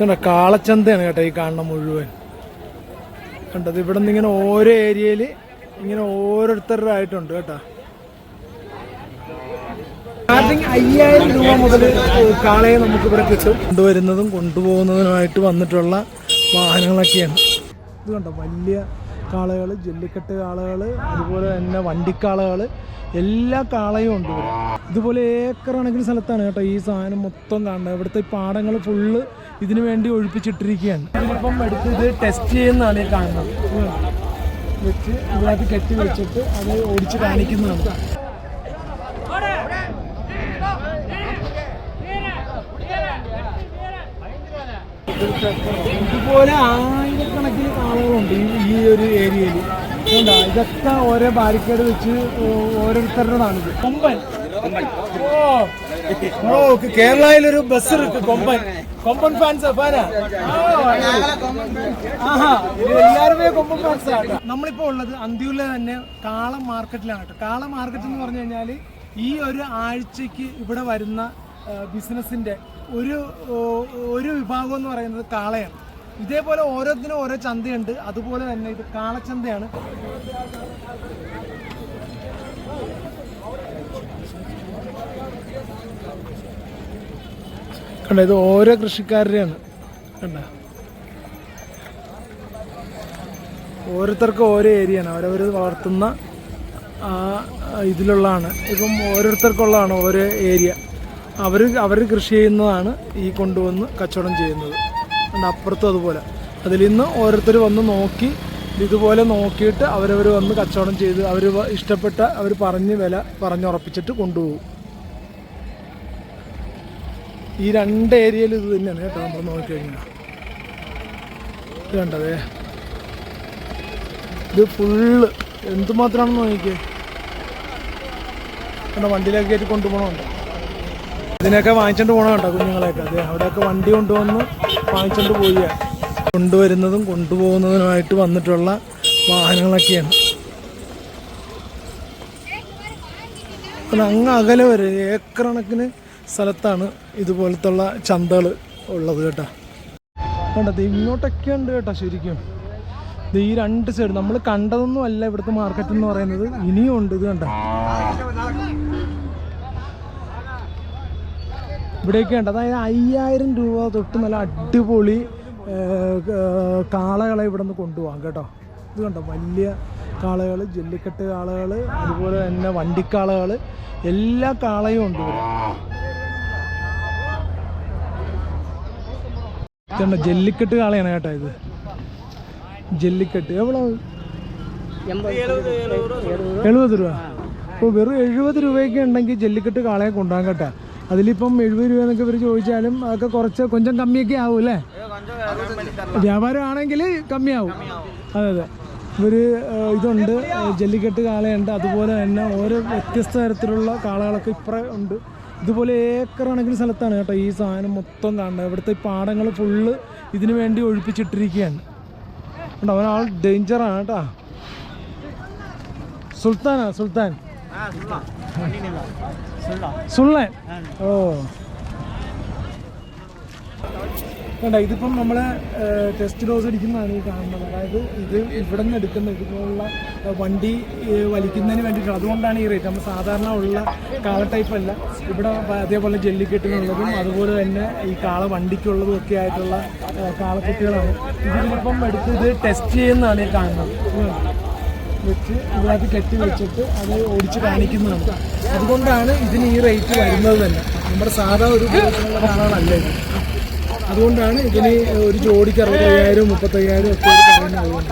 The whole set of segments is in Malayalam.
കണ്ട കാളച്ചന്തയാണ് കേട്ടോ ഈ കാണുന്ന മുഴുവൻ. കണ്ടത് ഇവിടെ നിന്ന് ഇങ്ങനെ ഓരോ ഏരിയയിൽ ഇങ്ങനെ ഓരോരുത്തരുടെ ആയിട്ടുണ്ട് കേട്ടോ. 5000 രൂപ മുതൽ കാളയെ നമുക്കിവിടെ കിട്ടും. കൊണ്ടുവരുന്നതും കൊണ്ടുപോകുന്നതിനുമായിട്ട് വന്നിട്ടുള്ള വാഹനങ്ങളൊക്കെയാണ്. ഇത് കണ്ടോ വലിയ കാളകൾ, ജല്ലിക്കെട്ട് കാളകൾ, അതുപോലെ തന്നെ വണ്ടിക്കാളകൾ, എല്ലാ കാളയും ഉണ്ട് ഇവിടെ. ഇതുപോലെ ഏക്കർ കണക്കിന് സ്ഥലത്താണ് കേട്ടോ ഈ സാധനം മൊത്തം കാണുന്നത്. ഇവിടുത്തെ പാടങ്ങൾ ഫുള്ള് ഇതിനു വേണ്ടി ഒഴിപ്പിച്ചിട്ടിരിക്കുകയാണ്. ഇതിനിപ്പം എടുത്ത് ഇത് ടെസ്റ്റ് ചെയ്യുന്നതാണ് ഈ കാണുന്നത്. വെച്ച് ഇതിനകത്ത് കെട്ടി വെച്ചിട്ട് അത് ഓടിച്ച് കാണിക്കുന്നതാണ്. ഇതുപോലെ ആയിരക്കണക്കിന് കാളകളുണ്ട് ഈ ഒരു ഏരിയയിൽ. എന്താ ഇതൊക്കെ ഓരോ ബാരിക്കേഡ് വെച്ച് ഓരോരുത്തരുടേതാണിത്. കൊമ്പൻ കേരളയിലൊരു ബസ് ഇருக்கு. കൊമ്പൻ ഫാൻസ് എല്ലാവരുമേ കൊമ്പൻ ഫാൻസ് ആട്ടോ. നമ്മളിപ്പോ ഉള്ളത് അന്തിയൂരിലെ തന്നെ കാള മാർക്കറ്റിലാണ് കേട്ടോ. കാള മാർക്കറ്റ് എന്ന് പറഞ്ഞു കഴിഞ്ഞാൽ ഈ ഒരു ആഴ്ചക്ക് ഇവിടെ വരുന്ന ബിസിനസിന്റെ ഒരു വിഭാഗം എന്ന് പറയുന്നത് കാളയാണ്. ഇതേപോലെ ഓരോന്നിനും ഓരോ ചന്തയുണ്ട്. അതുപോലെ തന്നെ ഇത് കാളച്ചന്തയാണ്. കണ്ട ഇത് ഓരോ കൃഷിക്കാരുടെയാണ്. കണ്ട ഓരോരുത്തർക്കും ഓരോ ഏരിയയാണ്. അവരവർ വളർത്തുന്ന ഇതിലുള്ളതാണ്. ഇപ്പം ഓരോരുത്തർക്കുള്ളതാണ് ഓരോ ഏരിയ. അവർ കൃഷി ചെയ്യുന്നതാണ് ഈ കൊണ്ടുവന്ന് കച്ചവടം ചെയ്യുന്നത്. അപ്പുറത്തും അതുപോലെ അതിൽ നിന്ന് ഓരോരുത്തർ വന്ന് നോക്കി ഇതുപോലെ നോക്കിയിട്ട് അവരവർ വന്ന് കച്ചവടം ചെയ്ത് അവർ ഇഷ്ടപ്പെട്ട അവർ വില പറഞ്ഞുറപ്പിച്ചിട്ട് കൊണ്ടുപോകും. ഈ രണ്ട് ഏരിയയിൽ ഇത് തന്നെയാണ് കേട്ടോ. നമ്മൾ നോക്കിക്കഴിഞ്ഞാൽ ഇത് കണ്ടതേ, ഇത് ഫുള്ള് എന്തുമാത്രമാണെന്ന് നോക്കിയേ. കണ്ടോ വണ്ടിയിലൊക്കെ കയറ്റി കൊണ്ടുപോകണമുണ്ടോ. ഇതിനൊക്കെ വാങ്ങിച്ചോണ്ട് പോകണമുണ്ടോ കുഞ്ഞുങ്ങളെയൊക്കെ. അതെ അവിടെയൊക്കെ വണ്ടി കൊണ്ടുവന്ന് വാങ്ങിച്ചോണ്ട് പോവുക. കൊണ്ടുവരുന്നതും കൊണ്ടുപോകുന്നതിനുമായിട്ട് വന്നിട്ടുള്ള വാഹനങ്ങളൊക്കെയാണ്. അത് അങ്ങ് അകലെ വരെ ഏക്കർ കണക്കിന് സ്ഥലത്താണ് ഇതുപോലത്തുള്ള ചന്തകൾ ഉള്ളത് കേട്ടോ. കണ്ടത് ഇങ്ങോട്ടൊക്കെ ഉണ്ട് കേട്ടോ. ശരിക്കും ഇത് ഈ രണ്ട് സൈഡ് നമ്മൾ കണ്ടതൊന്നും അല്ല ഇവിടുത്തെ മാർക്കറ്റ് എന്ന് പറയുന്നത്. ഇനിയും ഉണ്ട്. ഇത് കണ്ട ഇവിടെയൊക്കെ ഉണ്ട്. അതായത് 5000 രൂപ തൊട്ട് നല്ല അടിപൊളി കാളകളെ ഇവിടെ നിന്ന് കൊണ്ടുപോകാം കേട്ടോ. ഇത് കണ്ടോ വലിയ കാളകൾ, ജല്ലിക്കെട്ട് കാളകൾ, അതുപോലെ തന്നെ വണ്ടിക്കാളകൾ, എല്ലാ കാളയും ഉണ്ട് ഇവിടെ. ഇതുണ്ടോ ജല്ലിക്കെട്ട് കാളയാണ് കേട്ടോ. ഇത് ജല്ലിക്കെട്ട് എവിടെ 70 രൂപ. അപ്പോൾ വെറും 70 രൂപയൊക്കെ ഉണ്ടെങ്കിൽ ജല്ലിക്കെട്ട് കാളയെ കൊണ്ടുപോകാൻ കേട്ടോ. അതിലിപ്പം 70 രൂപ എന്നൊക്കെ ഇവർ ചോദിച്ചാലും അതൊക്കെ കൊഞ്ചം കമ്മിയൊക്കെ ആവും അല്ലേ. വ്യാപാരമാണെങ്കിൽ കമ്മിയാവും. അതെ ഇവർ ഇതുണ്ട്, ജല്ലിക്കെട്ട് കാളയുണ്ട്. അതുപോലെ തന്നെ ഓരോ വ്യത്യസ്ത തരത്തിലുള്ള കാളകളൊക്കെ ഇപ്പുറം ഉണ്ട്. ഇതുപോലെ ഏക്കർ കണക്കിന് സ്ഥലത്താണ് കേട്ടോ ഈ സാധനം മൊത്തം കാണുന്നത്. ഇവിടുത്തെ പാടങ്ങൾ ഫുള്ള് ഇതിനു വേണ്ടി ഒഴിപ്പിച്ചിട്ടിരിക്കുകയാണ്. കേട്ടോ ഒരാൾ ഡേഞ്ചറാണ് കേട്ടോ. സുൽത്താൻ സുള്ളൻ. ഓ വേണ്ട ഇതിപ്പം നമ്മൾ ടെസ്റ്റ് ഡോസ് അടിക്കുന്നതാണ് ഈ കാണുന്നത്. അതായത് ഇത് ഇവിടെ നിന്ന് എടുക്കുന്ന ഇതുപോലുള്ള വണ്ടി വലിക്കുന്നതിന് വേണ്ടിയിട്ടാണ്. അതുകൊണ്ടാണ് ഈ റേറ്റ്. നമ്മൾ സാധാരണ ഉള്ള കാള ടൈപ്പ് അല്ല. ഇവിടെ അതേപോലെ ജല്ലിക്കെട്ടിനുള്ളതും അതുപോലെ തന്നെ ഈ കാള വണ്ടിക്കുള്ളതും ഒക്കെ ആയിട്ടുള്ള കാളക്കുട്ടികളാണ്. ഇതിലിപ്പം എടുത്ത് ഇത് ടെസ്റ്റ് ചെയ്യുന്നതാണ് ഈ കാണുന്നത്. വെച്ച് ഇതിനകത്ത് കെട്ടി വെച്ചിട്ട് അത് ഓടിച്ച് കാണിക്കുന്നതാണ്. അതുകൊണ്ടാണ് ഇതിന് ഈ റേറ്റ് വരുന്നത് തന്നെ. നമ്മുടെ സാധാ ഒരു കാളകളല്ല ഇത്. അതുകൊണ്ടാണ് ഇതിന് ഒരു ജോഡിക്ക് 65,000 35,000 ഒക്കെ പറയുന്നത്. അതുകൊണ്ട്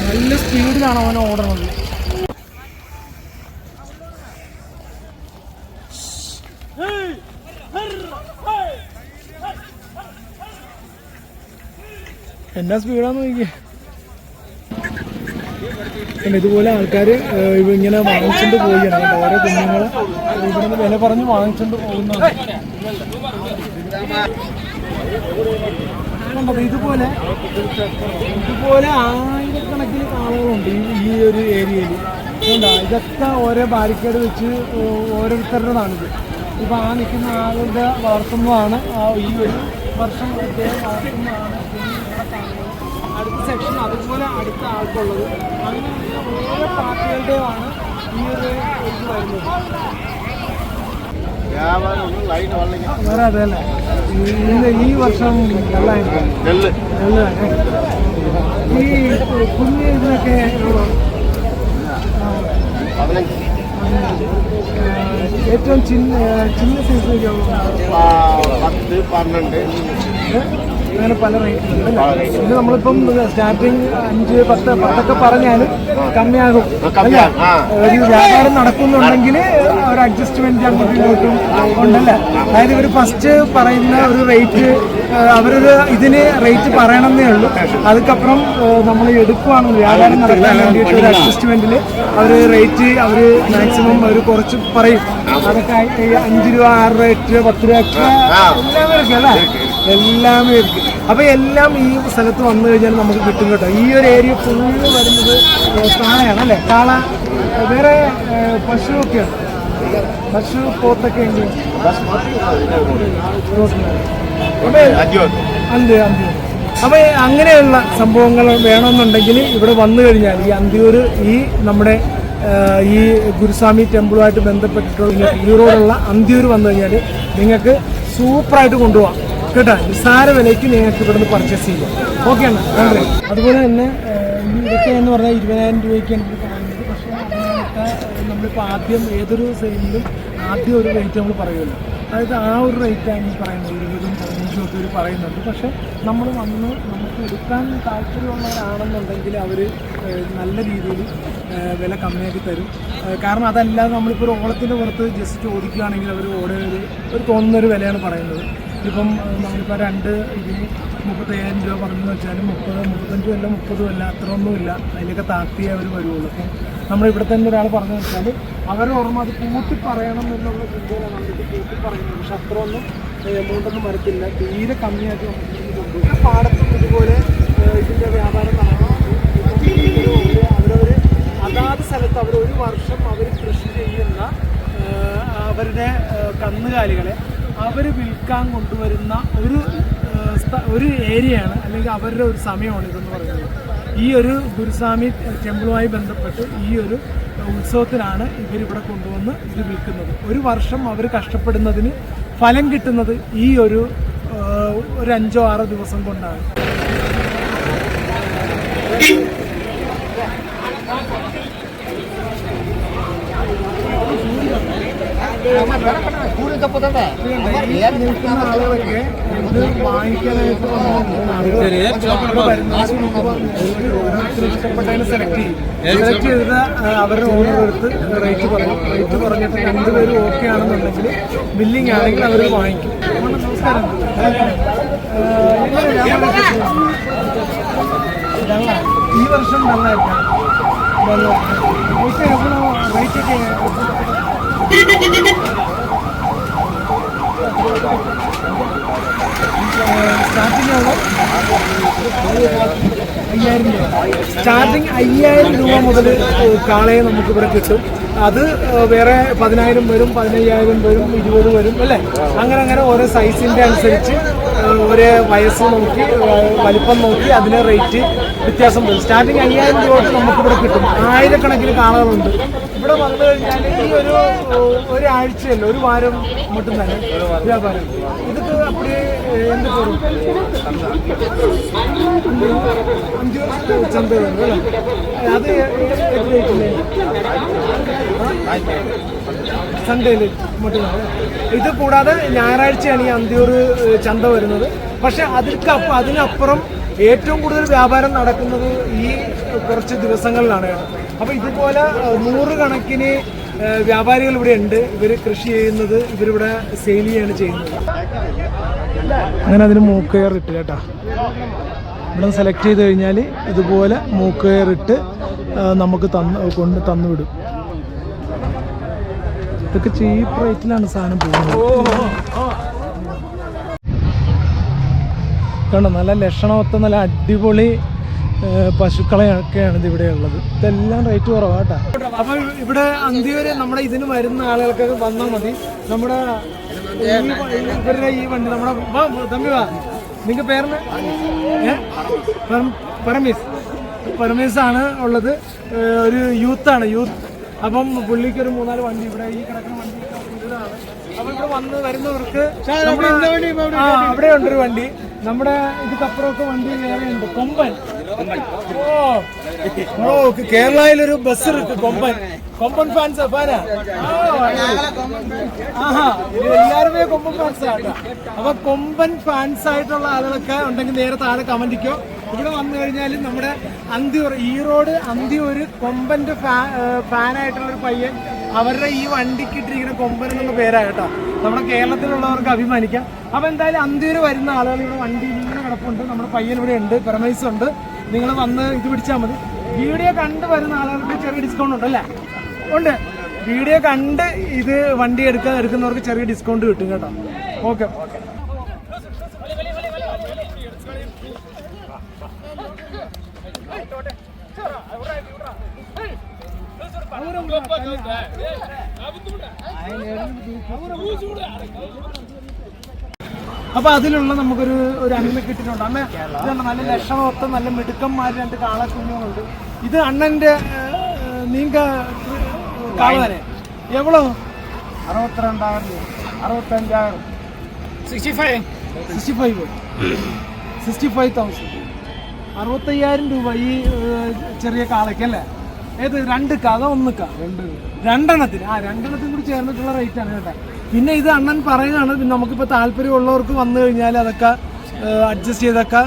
നല്ല സ്പീഡിലാണ് അവനെ ഓടണത്. എന്നാ സ്പീഡാന്ന് നോക്കിയേ. പിന്നെ ഇതുപോലെ ആൾക്കാർ ഇങ്ങനെ വാങ്ങിച്ചുകൊണ്ട് പോവുകയാണ്. ഓരോ കുഞ്ഞുങ്ങൾ ഇവിടെ നിന്ന് വില പറഞ്ഞ് വാങ്ങിച്ചുകൊണ്ട് പോകുന്നതാണ്. ഇതുപോലെ ആയിരക്കണക്കിന് കാളകളുണ്ട് ഈ ഒരു ഏരിയയിൽ. ഇതൊക്കെ ഓരോ ബാരിക്കേഡ് വെച്ച് ഓരോരുത്തരുടേതാണിത്. ഇപ്പോൾ ആ നിൽക്കുന്ന ആളുടെ വളർത്തുന്നതാണ് ഈ ഒരു വർഷം അദ്ദേഹം വളർത്തുന്നതാണ് അടുത്ത സെക്ഷൻ, അതുപോലെ അടുത്ത ആൾക്കുള്ളത്. അങ്ങനെയുള്ള ഓരോ പാർട്ടികളുടെയുമാണ് ഈ ഒരു ഇത് വരുന്നത്. വേറെ അതല്ലേ ഈ വർഷം നെല്ലാണ്. ഈ കുഞ്ഞ് ഇതിനൊക്കെ ഏറ്റവും ചിന്ന സൈസിലേക്ക് അങ്ങനെ പല റേറ്റുണ്ട്. ഇത് നമ്മളിപ്പം സ്റ്റാർട്ടിങ് 5, 10 10ഒക്കെ പറഞ്ഞാലും കമ്മിയാകും. ഒരു വ്യാപാരം നടക്കുന്നുണ്ടെങ്കിൽ ഒരു അഡ്ജസ്റ്റ്മെന്റ് അങ്ങോട്ടും ഇങ്ങോട്ടും ഉണ്ടല്ലേ. അതായത് ഇവർ ഫസ്റ്റ് പറയുന്ന ഒരു റേറ്റ് അവരൊരു ഇതിന് റേറ്റ് പറയണമെന്നേ ഉള്ളൂ. അതുക്കപ്പുറം നമ്മൾ എടുക്കുവാണ് വ്യാപാരം നടക്കാൻ വേണ്ടിയിട്ട് ഒരു അഡ്ജസ്റ്റ്മെന്റിൽ അവർ റേറ്റ് അവർ മാക്സിമം അവർ കുറച്ച് പറയും. അതൊക്കെ 5 രൂപ, 6 രൂപ, 8 രൂപ, 10 രൂപ എക്സ്ട്രാ എല്ലാം ഇരിക്കും അല്ലേ, എല്ലാം ഇരിക്കും. അപ്പോൾ എല്ലാം ഈ സ്ഥലത്ത് വന്നു കഴിഞ്ഞാൽ നമുക്ക് കിട്ടും കേട്ടോ. ഈ ഒരു ഏരിയ ഫുള്ള് വരുന്നത് കാളയാണ് അല്ലേ. കാള വേറെ പശുവൊക്കെയാണ്, പശു പോത്തൊക്കെ ഉണ്ട്. അപ്പോൾ അങ്ങനെയുള്ള സംഭവങ്ങൾ വേണമെന്നുണ്ടെങ്കിൽ ഇവിടെ വന്നു കഴിഞ്ഞാൽ ഈ അന്തിയൂർ ഈ നമ്മുടെ ഈ ഗുരുസ്വാമി ടെമ്പിളുമായിട്ട് ബന്ധപ്പെട്ടിട്ടുള്ള ഈറോടുള്ള അന്തിയൂർ വന്നു കഴിഞ്ഞാൽ നിങ്ങൾക്ക് സൂപ്പറായിട്ട് കൊണ്ടുപോകാം കേട്ടോ. നിസ്സാര വിലയ്ക്ക് നിങ്ങൾക്ക് ഇവിടെ നിന്ന് പർച്ചേസ് ചെയ്യാം. ഓക്കെ ആണ്. അതുപോലെ തന്നെ ഇതൊക്കെ എന്ന് പറഞ്ഞാൽ 20,000 രൂപയ്ക്കാണ് ഇത് പറയുന്നത്. പക്ഷേ അതിനകത്ത് നമ്മളിപ്പോൾ ആദ്യം ഏതൊരു സെയിലിലും ആദ്യം ഒരു റേറ്റ് നമ്മൾ പറയുമല്ലോ. അതായത് ആ ഒരു റേറ്റാണ് ഈ പറയുന്നത്, 20ഉം 15ഉം ഒക്കെ ഒരു പറയുന്നുണ്ട്. പക്ഷേ നമ്മൾ വന്ന് നമുക്ക് എടുക്കാൻ താല്പര്യമുള്ളവരാണെന്നുണ്ടെങ്കിൽ അവർ നല്ല രീതിയിൽ വില കമ്മിയാക്കി തരും. കാരണം അതല്ലാതെ നമ്മളിപ്പോൾ ഒരു ഓളത്തിൻ്റെ പുറത്ത് ജസ്റ്റ് ചോദിക്കുകയാണെങ്കിൽ അവർ ഒരു തോന്നുന്നൊരു വിലയാണ് പറയുന്നത്. ഇപ്പം നമ്മളിപ്പോൾ 2 ഇതിന് 35,000 രൂപ പറഞ്ഞെന്ന് വെച്ചാൽ 30, 35 അല്ല 30 അല്ല, അത്രയൊന്നുമില്ല. അതിലൊക്കെ താഴ്ത്തിയേ അവർ വരുള്ളൂ. അപ്പം നമ്മളിവിടെ തന്നെ ഒരാൾ പറഞ്ഞു വെച്ചാൽ അവരുടെ ഓർമ്മ അത് കൂട്ടി പറയണം എന്നുള്ള ചിന്തയിലാണ് നമ്മൾക്ക് കൂട്ടി പറയുന്നത്. പക്ഷെ അത്രയൊന്നും എമൗണ്ടൊന്നും വരത്തില്ല, തീരെ കമ്മിയാക്കി നമുക്ക് പാടത്തും ഇതുപോലെ ഇതിൻ്റെ വ്യാപാരം നടക്കണം. അവരവർ അതാത് സ്ഥലത്ത് അവർ ഒരു വർഷം അവർ കൃഷി ചെയ്യുന്ന അവരുടെ കന്നുകാലികളെ അവർ വിൽക്കാൻ കൊണ്ടുവരുന്ന ഒരു ഏരിയയാണ്, അല്ലെങ്കിൽ അവരുടെ ഒരു സമയമാണ് ഇതെന്ന് പറയുന്നത്. ഈ ഒരു ഗുരുസ്വാമി ടെമ്പിളുമായി ബന്ധപ്പെട്ട് ഈ ഒരു ഉത്സവത്തിനാണ് ഇവരിവിടെ കൊണ്ടുവന്ന് ഇത് വിൽക്കുന്നത്. ഒരു വർഷം അവർ കഷ്ടപ്പെടുന്നതിന് ഫലം കിട്ടുന്നത് ഈ ഒരു 5 or 6 ദിവസം കൊണ്ടാണ്. നിൽക്കുന്ന ആളുകളൊക്കെ ഇത് വാങ്ങിക്കാനായിട്ട് ഇഷ്ടപ്പെട്ടതിന് സെലക്ട് ചെയ്ത് അവരുടെ ഓർഡർ എടുത്ത് റേറ്റ് പറയും. റേറ്റ് പറഞ്ഞിട്ട് 2 പേരും ഓക്കെ ആണെന്നുണ്ടെങ്കിൽ ബില്ലിംഗ് ആണെങ്കിൽ അവർ വാങ്ങിക്കും. നമസ്കാരം. ഈ വർഷം നല്ലതായിരിക്കാം. റേറ്റ് ഒക്കെ സ്റ്റാർട്ടിങ് 5,000 രൂപ മുതൽ കാളയെ നമുക്കിവിടെ കിട്ടും. അത് വേറെ 10,000 വരും, 15,000 വരും, 20 വരും അല്ലേ. അങ്ങനെ ഓരോ സൈസിൻ്റെ അനുസരിച്ച് ഒരേ വയസ്സ് നോക്കി വലിപ്പം നോക്കി അതിന് റേറ്റ് വ്യത്യാസം വരും. സ്റ്റാർട്ടിങ് 5,000 രൂപ തൊട്ട് നമുക്കിവിടെ കിട്ടും. 1000കണക്കിന് കാളകളുണ്ട്. ഇവിടെ വന്നു കഴിഞ്ഞാൽ ഈ ഒരാഴ്ചയല്ല, ഒരു വാരം മട്ടും തന്നെ വ്യാപാരം. ഇതൊക്കെ അപ്പടി എന്ത് വരും, 5 ചന്ത വരും അല്ലേ. അത് റേറ്റില്ലേ സൺഡേയിൽ മട്ടും. ഇത് കൂടാതെ ഞായറാഴ്ചയാണ് ഈ അന്തിയൂർ ചന്ത വരുന്നത്. പക്ഷെ അതിനപ്പുറം ഏറ്റവും കൂടുതൽ വ്യാപാരം നടക്കുന്നത് ഈ കുറച്ച് ദിവസങ്ങളിലാണ്. അപ്പോൾ ഇതുപോലെ 100 കണക്കിന് വ്യാപാരികൾ ഇവിടെ ഉണ്ട്. ഇവർ കൃഷി ചെയ്യുന്നത് ഇവരിവിടെ സെയിൽ ചെയ്യാണ് ചെയ്യുന്നത്. അങ്ങനെ അതിന് മൂക്കയർ ഇട്ട് കേട്ടോ. ഇവിടെ സെലക്ട് ചെയ്ത് കഴിഞ്ഞാൽ ഇതുപോലെ മൂക്കയർ ഇട്ട് നമുക്ക് തന്നു വിടും. ഇതൊക്കെ ചീപ്പ് റേറ്റിലാണ് സാധനം പോകുന്നത്. കണ്ടോ, നല്ല ലക്ഷണമൊത്ത നല്ല അടിപൊളി പശുക്കളെയൊക്കെയാണ് ഇത് ഇവിടെ ഉള്ളത്. ഇതെല്ലാം റേറ്റ് കുറവാട്ടോ. അപ്പൊ ഇവിടെ അന്തിവരെ നമ്മുടെ ഇതിന് വരുന്ന ആളുകൾക്കൊക്കെ വന്നാൽ മതി. നമ്മുടെ ഇവരുടെ ഈ വണ്ടി നമ്മുടെ തമ്പി വാ, നിങ്ങൾക്ക് പേരിന് പരമേശാണ് ഉള്ളത്. ഒരു യൂത്താണ്, യൂത്ത്. അപ്പം പുള്ളിക്ക് ഒരു 3-4 വണ്ടി ഇവിടെ ഈ കിടക്കുന്ന വണ്ടി ഇതാണ്. അപ്പൊ ഇവിടെ വന്ന് വരുന്നവർക്ക് അവിടെ ഉണ്ടൊരു വണ്ടി. നമ്മുടെ ഇതിക്കപ്പുറമൊക്കെ വണ്ടി വേറെ ഉണ്ട്. കൊമ്പൻ, ഓ കേരളയിലൊരു ബസ് ഇருக்கு. കൊമ്പൻ ഫാൻസ് ഫാനാ. എല്ലാവരുമേ കൊമ്പൻ ഫാൻസ് ആട്ടോ. അപ്പൊ കൊമ്പൻ ഫാൻസ് ആയിട്ടുള്ള ആളുകളൊക്കെ ഉണ്ടെങ്കിൽ നേരെ താഴെ കമന്റിക്കോ. ഇവിടെ വന്നു കഴിഞ്ഞാൽ നമ്മുടെ അന്തിയൂർ, ഈറോഡ് അന്തിയൂർ കൊമ്പന്റെ ഫാനായിട്ടുള്ളൊരു പയ്യൻ, അവരുടെ ഈ വണ്ടിക്ക് ഇട്ടിരിക്കുന്ന കൊമ്പൻ എന്നുള്ള പേരായിട്ടോ. നമ്മുടെ കേരളത്തിലുള്ളവർക്ക് അഭിമാനിക്കാം. അപ്പൊ എന്തായാലും അന്തിയൂർ വരുന്ന ആളുകൾ ഇവിടെ വണ്ടി ഇങ്ങനെ കിടപ്പുണ്ട്. നമ്മുടെ പയ്യൻ ഇവിടെ ഉണ്ട്, പെർമൈസുണ്ട്. നിങ്ങൾ വന്ന് ഇത് പിടിച്ചാൽ മതി. വീഡിയോ കണ്ട് വരുന്ന ആളുകൾക്ക് ചെറിയ ഡിസ്കൗണ്ട് ഉണ്ടല്ലേ? ഉണ്ട്. വീഡിയോ കണ്ട് ഇത് വണ്ടി എടുക്കുന്നവർക്ക് ചെറിയ ഡിസ്കൗണ്ട് കിട്ടും കേട്ടോ. ഓക്കെ. അപ്പൊ അതിലുള്ള നമുക്കൊരു അണ്ണ കിട്ടിയിട്ടുണ്ട്. അമ്മ ഇതുണ്ട്, നല്ല ലക്ഷണമൊത്ത നല്ല മിടുക്കന്മാർ 2 കാളക്കുഞ്ഞുങ്ങളുണ്ട്. ഇത് അണ്ണന്റെ നീങ്ക കാള തന്നെ. എവ്വളോ? 62,000, 65,000, 65,000, 65,000 രൂപ ഈ ചെറിയ കാളയ്ക്കല്ലേ? ഏത് 2 അതോ 1 രണ്ടെണ്ണത്തിന്? രണ്ടെണ്ണത്തിന് കൂടി ചേർന്നിട്ടുള്ള റേറ്റ് ആണ് കേട്ടോ. പിന്നെ ഇത് അണ്ണൻ പറയുകയാണ്, നമുക്കിപ്പോൾ താല്പര്യമുള്ളവർക്ക് വന്നു കഴിഞ്ഞാൽ അതൊക്കെ അഡ്ജസ്റ്റ് ചെയ്തൊക്കെ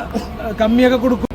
കമ്മിയൊക്കെ കൊടുക്കും.